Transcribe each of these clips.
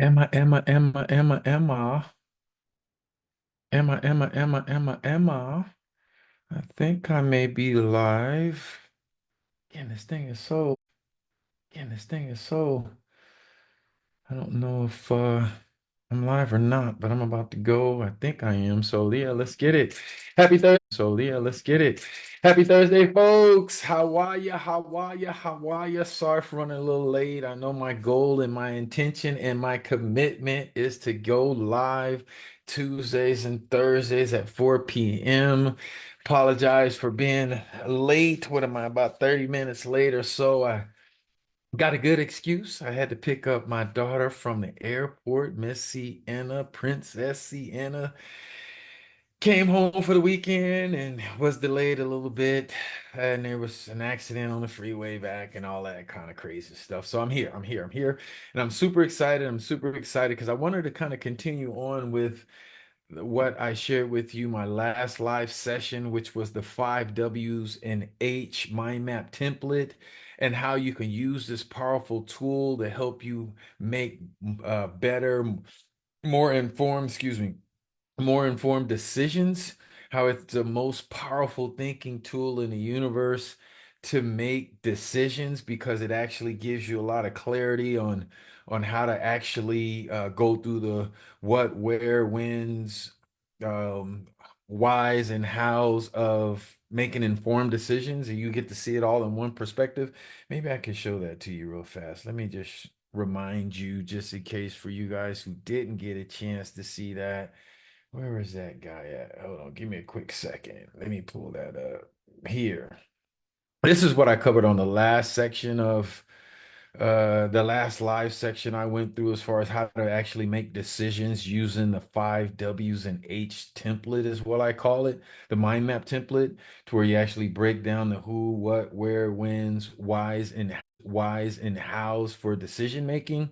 Emma. I think I may be live. Again, this thing is so, I don't know if I'm live or not, but I'm about to go. I think I am. So Leah, let's get it. Happy Thursday, folks. How are ya? How are ya? How are ya? Sorry for running a little late. I know my goal and my intention and my commitment is to go live Tuesdays and Thursdays at 4 p.m. Apologize for being late. What am I, about 30 minutes late or so? I got a good excuse. I had to pick up my daughter from the airport, Miss Sienna, Princess Sienna. Came home for the weekend and was delayed a little bit. And there was an accident on the freeway back and all that kind of crazy stuff. So I'm here. And I'm super excited. I'm super excited because I wanted to kind of continue on with what I shared with you my last live session, which was the five W's and H mind map template, and how you can use this powerful tool to help you make better, more informed, more informed decisions, how it's the most powerful thinking tool in the universe to make decisions because it actually gives you a lot of clarity on how to actually go through the what, where, whens, um, whys, and hows of making informed decisions, and you get to see it all in one perspective. Maybe I can show that to you real fast. Let me just remind you, just in case for you guys who didn't get a chance to see that. Where is that guy at? Hold on, give me a quick second. Let me pull that up here. This is what I covered on the last section of the last live section I went through as far as how to actually make decisions using the five W's and H template is what I call it, the mind map template, to where you actually break down the who, what, where, whens, whys and hows for decision making.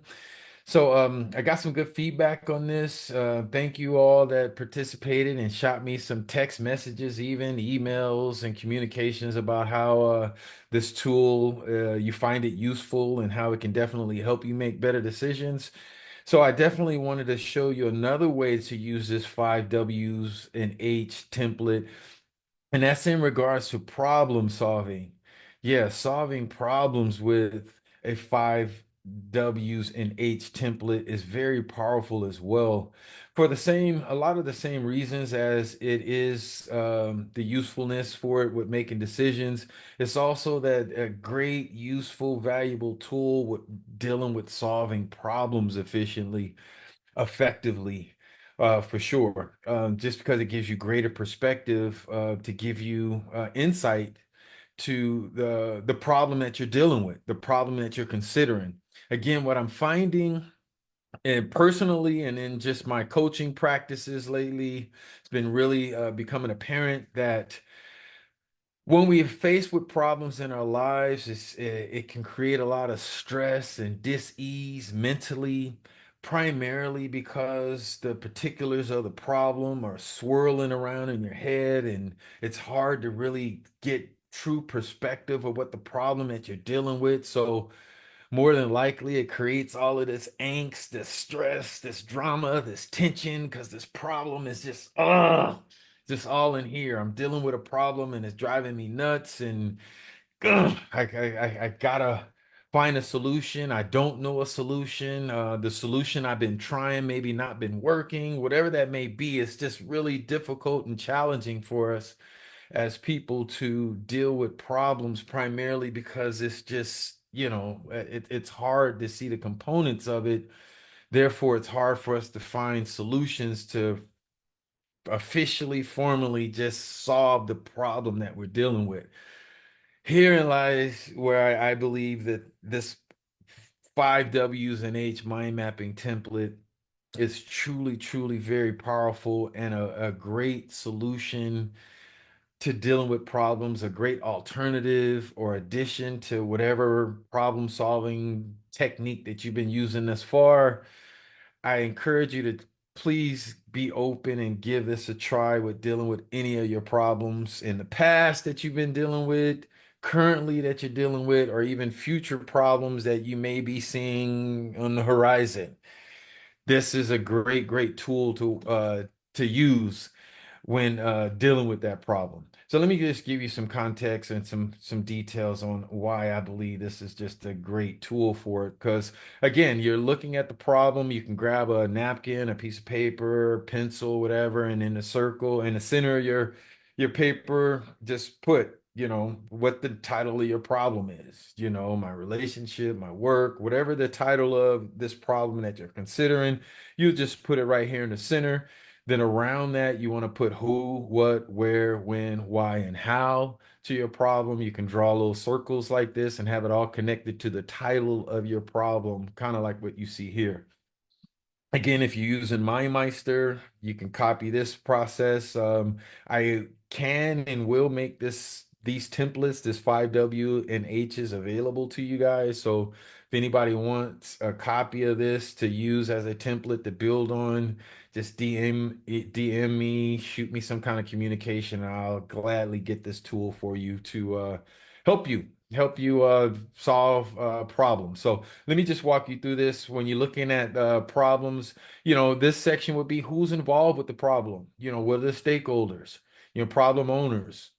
So I got some good feedback on this. Thank you all that participated and shot me some text messages, even emails and communications about how this tool you find it useful and how it can definitely help you make better decisions. So I definitely wanted to show you another way to use this five W's and H template, and that's in regards to problem solving. Yeah, solving problems with a five W's and H template is very powerful as well. For a lot of the same reasons as it is the usefulness for it with making decisions. It's also that a great, useful, valuable tool with dealing with solving problems effectively, for sure. Just because it gives you greater perspective, to give you insight to the problem that you're dealing with, the problem that you're considering. Again, what I'm finding, and personally, and in just my coaching practices lately, it's been really becoming apparent that when we are faced with problems in our lives, it can create a lot of stress and dis-ease mentally, primarily because the particulars of the problem are swirling around in your head, and it's hard to really get true perspective of what the problem that you're dealing with. So more than likely it creates all of this angst, this stress, this drama, this tension, because this problem is just all in here. I'm dealing with a problem and it's driving me nuts, and I gotta find a solution. I don't know a solution. The solution I've been trying maybe not been working, whatever that may be. It's just really difficult and challenging for us as people to deal with problems, primarily because it's just, it's hard to see the components of it. Therefore, it's hard for us to find solutions to officially, formally just solve the problem that we're dealing with. Herein lies where I believe that this five W's and H mind mapping template is truly, truly very powerful and a great solution to dealing with problems, a great alternative or addition to whatever problem solving technique that you've been using thus far. I encourage you to please be open and give this a try with dealing with any of your problems in the past that you've been dealing with, currently that you're dealing with, or even future problems that you may be seeing on the horizon. this is a great tool to use when dealing with that problem. So let me just give you some context and some details on why I believe this is just a great tool for it. Because again, you're looking at the problem, you can grab a napkin, a piece of paper, pencil, whatever, and in a circle in the center of your paper, just put, what the title of your problem is. My relationship, my work, whatever the title of this problem that you're considering, you just put it right here in the center. Then around that, you want to put who, what, where, when, why, and how to your problem. You can draw little circles like this and have it all connected to the title of your problem, kind of like what you see here. Again, if you're using MindMeister, you can copy this process. I can and will make these templates, this 5W and H's available to you guys. So if anybody wants a copy of this to use as a template to build on, just DM me, shoot me some kind of communication, and I'll gladly get this tool for you to help you solve problems. So let me just walk you through this. When you're looking at problems, this section would be who's involved with the problem. What are the stakeholders? Problem owners.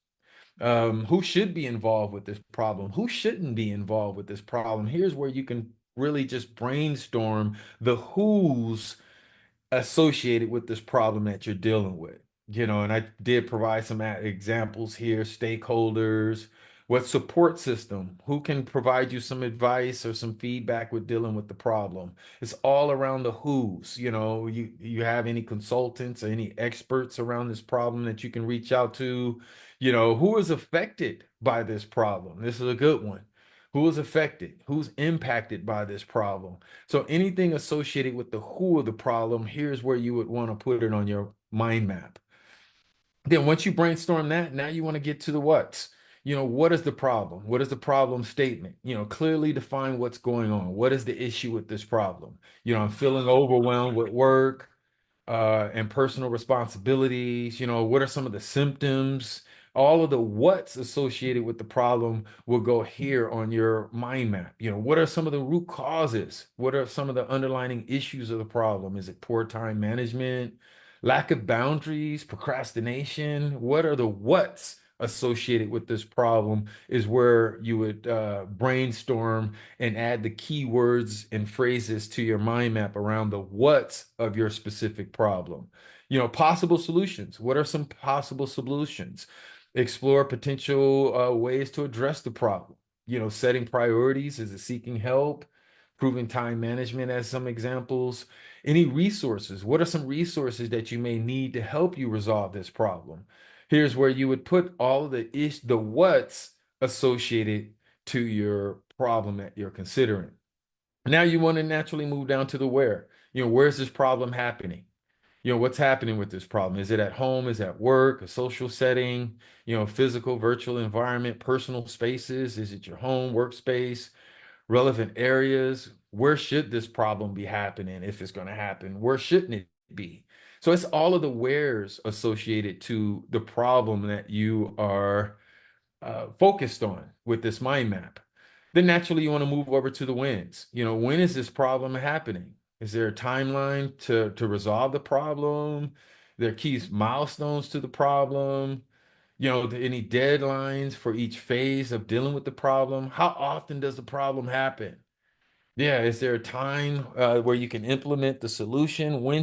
Who should be involved with this problem? Who shouldn't be involved with this problem? Here's where you can really just brainstorm the who's associated with this problem that you're dealing with. And I did provide some examples here, stakeholders, what support system, who can provide you some advice or some feedback with dealing with the problem. It's all around the who's. You have any consultants or any experts around this problem that you can reach out to. Who is affected by this problem? This is a good one. Who is affected? Who's impacted by this problem? So anything associated with the who of the problem, here's where you would want to put it on your mind map. Then once you brainstorm that, now you want to get to the what's. What is the problem? What is the problem statement? Clearly define what's going on. What is the issue with this problem? I'm feeling overwhelmed with work and personal responsibilities. What are some of the symptoms? All of the what's associated with the problem will go here on your mind map. What are some of the root causes? What are some of the underlying issues of the problem? Is it poor time management, lack of boundaries, procrastination? What are the what's associated with this problem is where you would brainstorm and add the keywords and phrases to your mind map around the what's of your specific problem. Possible solutions. What are some possible solutions? Explore potential ways to address the problem. Setting priorities. Is it seeking help? Proven time management as some examples. Any resources? What are some resources that you may need to help you resolve this problem? Here's where you would put all of the what's associated to your problem that you're considering. Now you want to naturally move down to the where. Where's this problem happening? What's happening with this problem? Is it at home? Is it at work, a social setting, physical, virtual environment, personal spaces? Is it your home, workspace, relevant areas? Where should this problem be happening if it's going to happen? Where shouldn't it be? So it's all of the wheres associated to the problem that you are focused on with this mind map. Then naturally you want to move over to the wins. When is this problem happening? Is there a timeline to resolve the problem? There are key milestones to the problem. Any deadlines for each phase of dealing with the problem? How often does the problem happen? Yeah, is there a time where you can implement the solution? When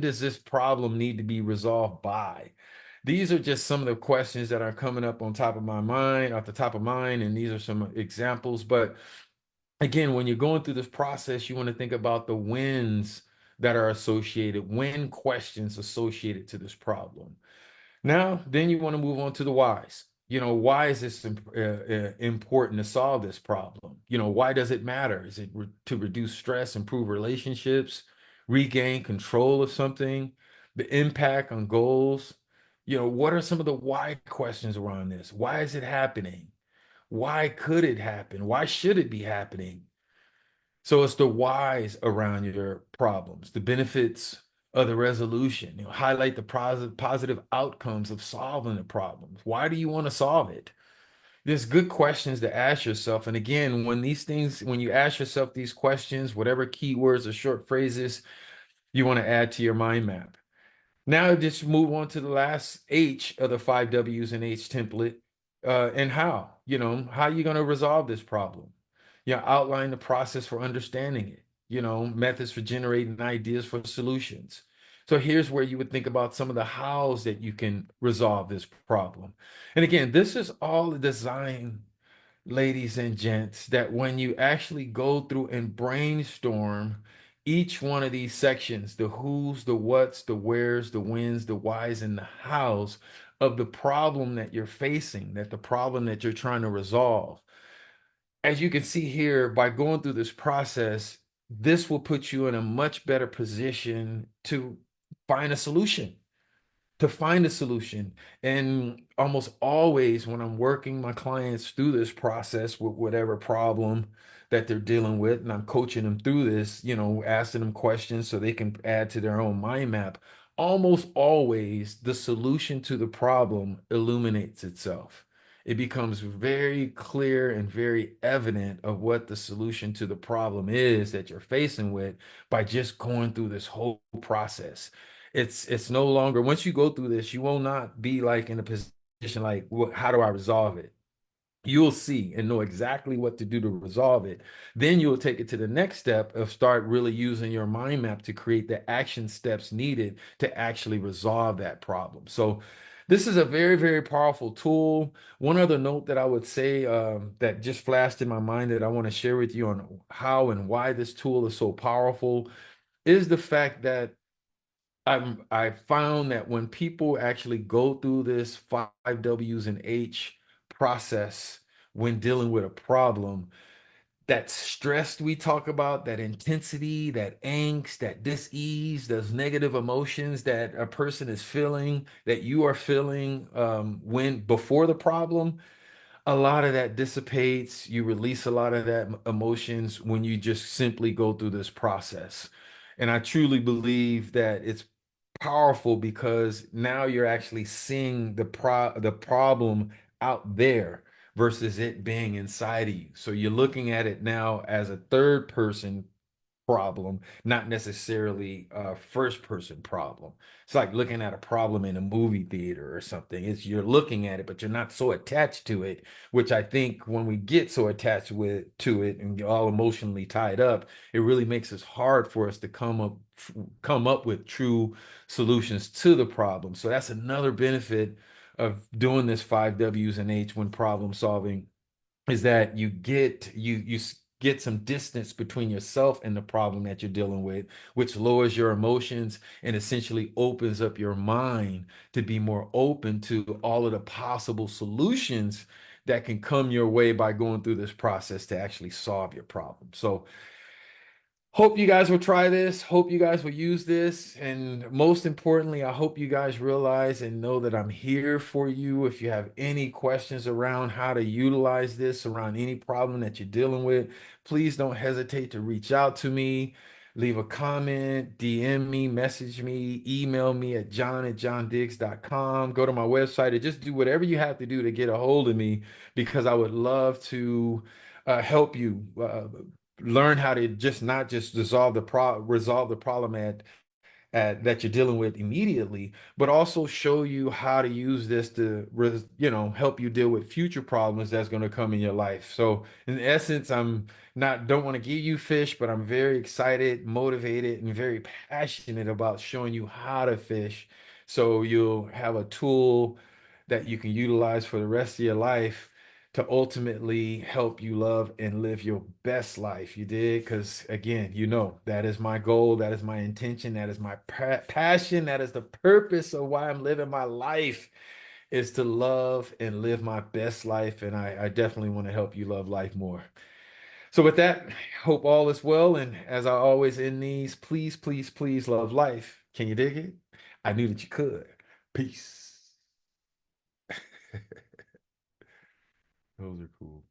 does this problem need to be resolved by? These are just some of the questions that are coming up on top of my mind, off the top of mind, and these are some examples. But again, when you're going through this process, you want to think about the wins that are associated, win questions associated to this problem. Now, then you want to move on to the whys. Why is this important to solve this problem? Why does it matter? Is it to reduce stress, improve relationships, regain control of something, the impact on goals? What are some of the why questions around this? Why is it happening? Why could it happen? Why should it be happening? So it's the whys around your problems, the benefits of the resolution. Highlight the positive outcomes of solving the problems. Why do you want to solve it? There's good questions to ask yourself. And again, when you ask yourself these questions, whatever keywords or short phrases you want to add to your mind map. Now just move on to the last H of the five W's and H template, and how, how you going to resolve this problem. Outline the process for understanding it, methods for generating ideas for solutions. So here's where you would think about some of the hows that you can resolve this problem. And again, this is all designed, ladies and gents, that when you actually go through and brainstorm each one of these sections, the who's, the what's, the where's, the when's, the why's, and the how's of the problem that you're facing, that the problem that you're trying to resolve. As you can see here, by going through this process, this will put you in a much better position to find a solution to find a solution. And almost always, when I'm working my clients through this process with whatever problem that they're dealing with, and I'm coaching them through this, asking them questions so they can add to their own mind map, almost always the solution to the problem illuminates itself. It becomes very clear and very evident of what the solution to the problem is that you're facing with by just going through this whole process. It's no longer, once you go through this, you will not be like in a position like, how do I resolve it? You'll see and know exactly what to do to resolve it. Then you'll take it to the next step of start really using your mind map to create the action steps needed to actually resolve that problem. So this is a very, very powerful tool. One other note that I would say, that just flashed in my mind that I want to share with you on how and why this tool is so powerful is the fact that I found that when people actually go through this five W's and H process when dealing with a problem, that stress we talk about, that intensity, that angst, that dis-ease, those negative emotions that a person is feeling, that you are feeling, when before the problem, a lot of that dissipates. You release a lot of that emotions when you just simply go through this process. And I truly believe that it's powerful because now you're actually seeing the problem out there versus it being inside of you. So you're looking at it now as a third person problem, not necessarily a first person problem. It's like looking at a problem in a movie theater or something. It's you're looking at it, but you're not so attached to it, which I think when we get so attached to it and get all emotionally tied up, it really makes it hard for us to come up with true solutions to the problem. So that's another benefit of doing this five W's and H when problem solving is that you get some distance between yourself and the problem that you're dealing with, which lowers your emotions and essentially opens up your mind to be more open to all of the possible solutions that can come your way by going through this process to actually solve your problem. So hope you guys will try this. Hope you guys will use this. And most importantly, I hope you guys realize and know that I'm here for you. If you have any questions around how to utilize this around any problem that you're dealing with, please don't hesitate to reach out to me. Leave a comment, DM me, message me, email me at john@johndiggs.com. Go to my website and just do whatever you have to do to get a hold of me because I would love to help you. Learn how to just not just resolve the problem that you're dealing with immediately, but also show you how to use this to help you deal with future problems that's going to come in your life. So in essence, I'm not don't want to give you fish, but I'm very excited, motivated, and very passionate about showing you how to fish so you'll have a tool that you can utilize for the rest of your life to ultimately help you love and live your best life. You did? Because again, that is my goal, that is my intention, that is my passion, that is the purpose of why I'm living my life is to love and live my best life. And I definitely want to help you love life more. So with that, hope all is well. And as I always end these, please, please, please love life. Can you dig it? I knew that you could. Peace. Those are cool.